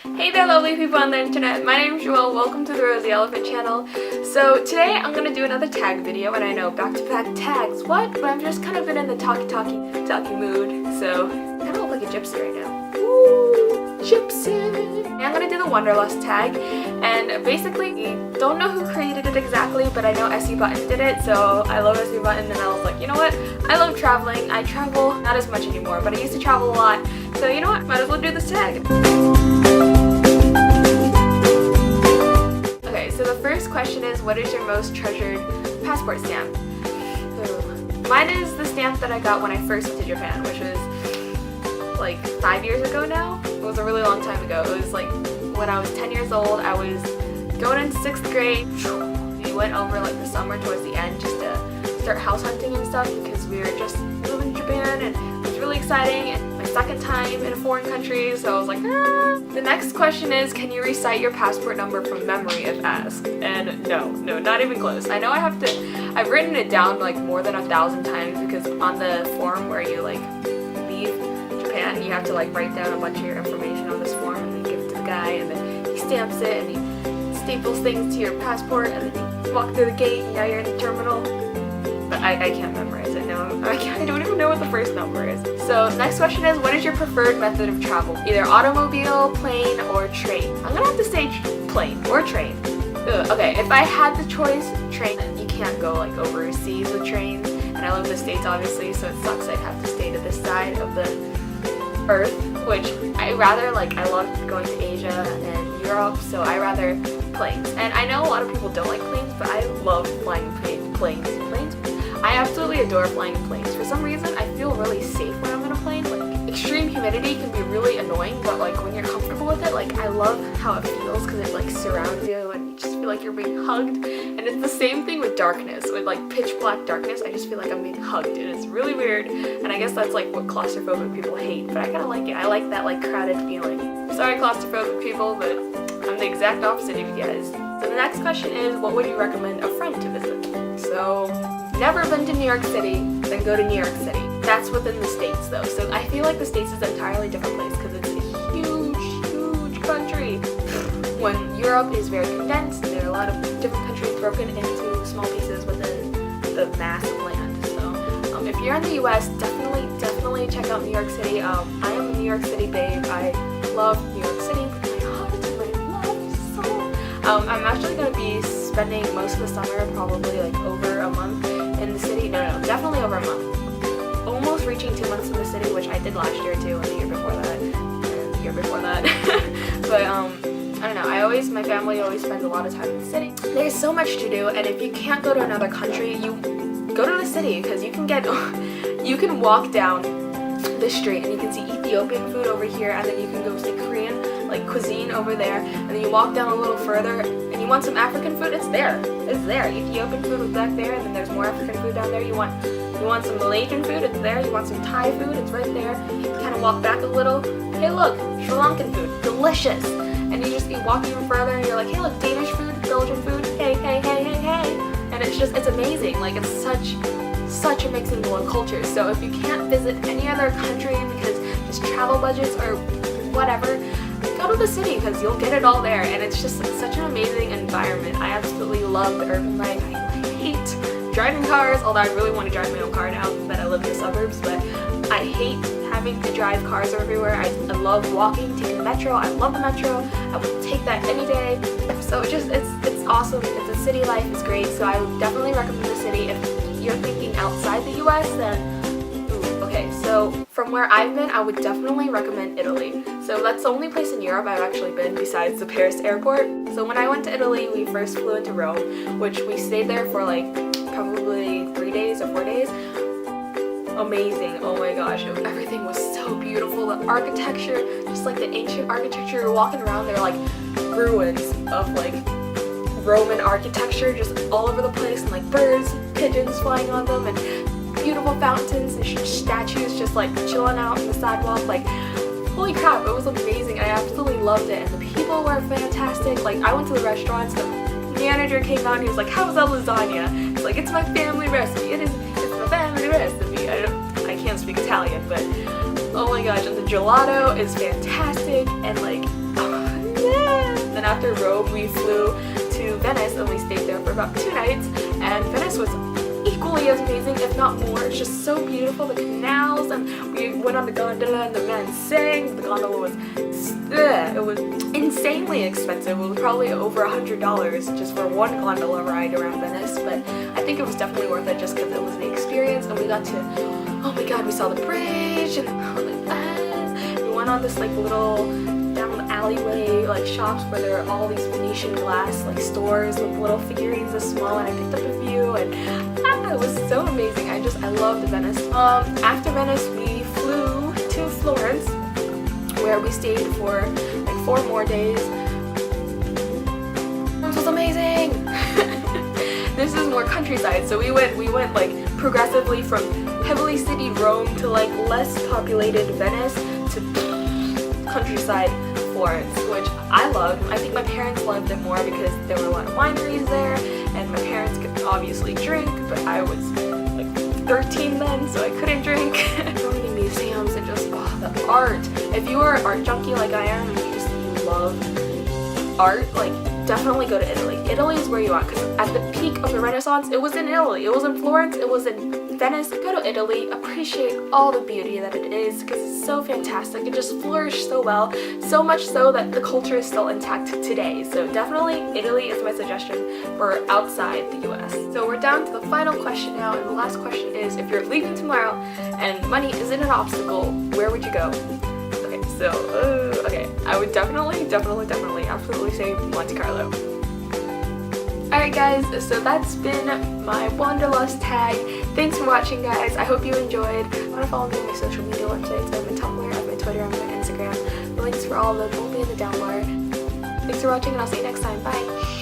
Hey there lovely people on the internet, my name is Shawl, welcome to the Rosy Elephant channel. So today I'm going to do another tag video, and I know back-to-back tags, what? But I'm just kind of been in the talky mood, so I kind of look like a gypsy right now. Ooh, gypsy! I'm going to do the Wanderlust Tag, and basically, don't know who created it exactly, but I know SE Button did it, so I love SE Button, and I was like, you know what? I love traveling. I travel, not as much anymore, but I used to travel a lot, so you know what? Might as well do this tag. So the first question is, what is your most treasured passport stamp? Mine is the stamp that I got when I first went to Japan, which was like 5 years ago now. It was a really long time ago. It was like when I was 10 years old. I was going into 6th grade. We went over like the summer towards the end just to start house hunting and stuff because we were just moving to Japan and it was really exciting. And my second time in a foreign country, so I was like, ah. The next question is, can you recite your passport number from memory if asked? And no, not even close. I know I've written it down like more than 1,000 times because on the form where you like leave Japan, you have to like write down a bunch of your information on this form and then give it to the guy, and then he stamps it and he staples things to your passport, and then you walk through the gate and now you're in the terminal. But I can't memorize it now. I don't even know what the first number is. So next question is, what is your preferred method of travel? Either automobile, plane, or train. I'm gonna have to say plane or train. Ugh, okay, if I had the choice, train. You can't go like overseas with trains, and I live in the States obviously, so it sucks I'd have to stay to this side of the earth, which I love going to Asia and Europe, so I rather planes. And I know a lot of people don't like planes, but I love flying planes. I absolutely adore flying in planes. For some reason, I feel really safe when I'm in a plane. Like, extreme humidity can be really annoying, but like when you're comfortable with it, like I love how it feels because it like surrounds you and you just feel like you're being hugged. And it's the same thing with darkness, with like pitch black darkness. I just feel like I'm being hugged, and it's really weird. And I guess that's like what claustrophobic people hate, but I kind of like it. I like that like crowded feeling. Sorry claustrophobic people, but I'm the exact opposite of you guys. So the next question is, what would you recommend a friend to visit? So, never been to New York City, then go to New York City. That's within the States though, so I feel like the States is an entirely different place because it's a huge country. When Europe is very condensed, there are a lot of different countries broken into small pieces within the mass of land. So if you're in the US, definitely check out New York City. I am a New York City babe. I love New York City. I'm actually going to be spending most of the summer, probably like over a month in the city. No, definitely over a month. Almost reaching 2 months in the city, which I did last year too, and the year before that, and the year before that. But I don't know, my family always spends a lot of time in the city. There's so much to do, and if you can't go to another country, you go to the city, because you can walk down the street and you can see Ethiopian food over here, and then you can go see Korean like cuisine over there, and then you walk down a little further and you want some African food, it's there. Ethiopian food is back there, and then there's more African food down there. You want some Malaysian food, it's there. You want some Thai food, it's right there. You kind of walk back a little, hey look, Sri Lankan food, delicious. And you walk even further and you're like, hey look, Danish food, Belgian food, hey. And it's amazing. Like, it's such a mixing bowl of cultures. So if you can't visit any other country because just travel budgets or whatever, go to the city because you'll get it all there, and it's just such an amazing environment. I absolutely love the urban life. I hate driving cars, although I really want to drive my own car now that I live in the suburbs, but I hate having to drive cars everywhere. I love walking, taking the metro. I love the metro. I would take that any day. So it's awesome. The city life is great, so I would definitely recommend the city. If you're thinking outside the US, then okay, so from where I've been, I would definitely recommend Italy. So that's the only place in Europe I've actually been besides the Paris airport. So when I went to Italy, we first flew into Rome, which we stayed there for like probably 3 days or 4 days. Amazing, oh my gosh, everything was so beautiful. The architecture, just like the ancient architecture, you're walking around, there are like ruins of like Roman architecture just all over the place, and like birds, pigeons flying on them, and beautiful fountains and statues just like chilling out on the sidewalk. Like, holy crap, it was amazing. I absolutely loved it, and the people were fantastic. Like, I went to the restaurants, the manager came out and he was like, how's that lasagna? It's like, it's my family recipe. It's my family recipe. I can't speak Italian, but oh my gosh, and the gelato is fantastic, and like after Rome, we flew to Venice and we stayed there for about 2 nights, and Venice was equally as amazing, if not more. It's just so beautiful, the canals, and we went on the gondola and the man sang. The gondola was, it was insanely expensive. It was probably over $100 just for one gondola ride around Venice, but I think it was definitely worth it just because it was the experience, and we got to, oh my god, we saw the bridge, and we went on this like little down the alleyway like shops where there are all these Venetian glass like stores with little figurines this small, and I picked up a few, and it was so amazing. I loved Venice. After Venice, we flew to Florence, where we stayed for like 4 more days. Florence was amazing. This is more countryside, so we went like progressively from heavily citied Rome to like less populated Venice to countryside Florence, which I loved. I think my parents loved it more because there were a lot of wineries there, and my parents could obviously drink, but I was like 13 then, so I couldn't drink. So many museums and just the art. If you are an art junkie like I am, and you love art, like definitely go to Italy. Italy is where you are, because at the peak of the Renaissance, it was in Italy. It was in Florence, it was in Venice. Go to Italy, appreciate all the beauty that it is, because it's so fantastic. It just flourished so well, so much so that the culture is still intact today. So definitely Italy is my suggestion for outside the US. So we're down to the final question now, and the last question is, if you're leaving tomorrow and money isn't an obstacle, where would you go? Okay, so, okay, I would definitely absolutely say Monte Carlo. Alright guys, so that's been my Wanderlust Tag. Thanks for watching, guys. I hope you enjoyed. If you want to follow me on my social media websites, I have my Tumblr, I have my Twitter, I have my Instagram. The links for all of them will be in the down bar. Thanks for watching, and I'll see you next time. Bye!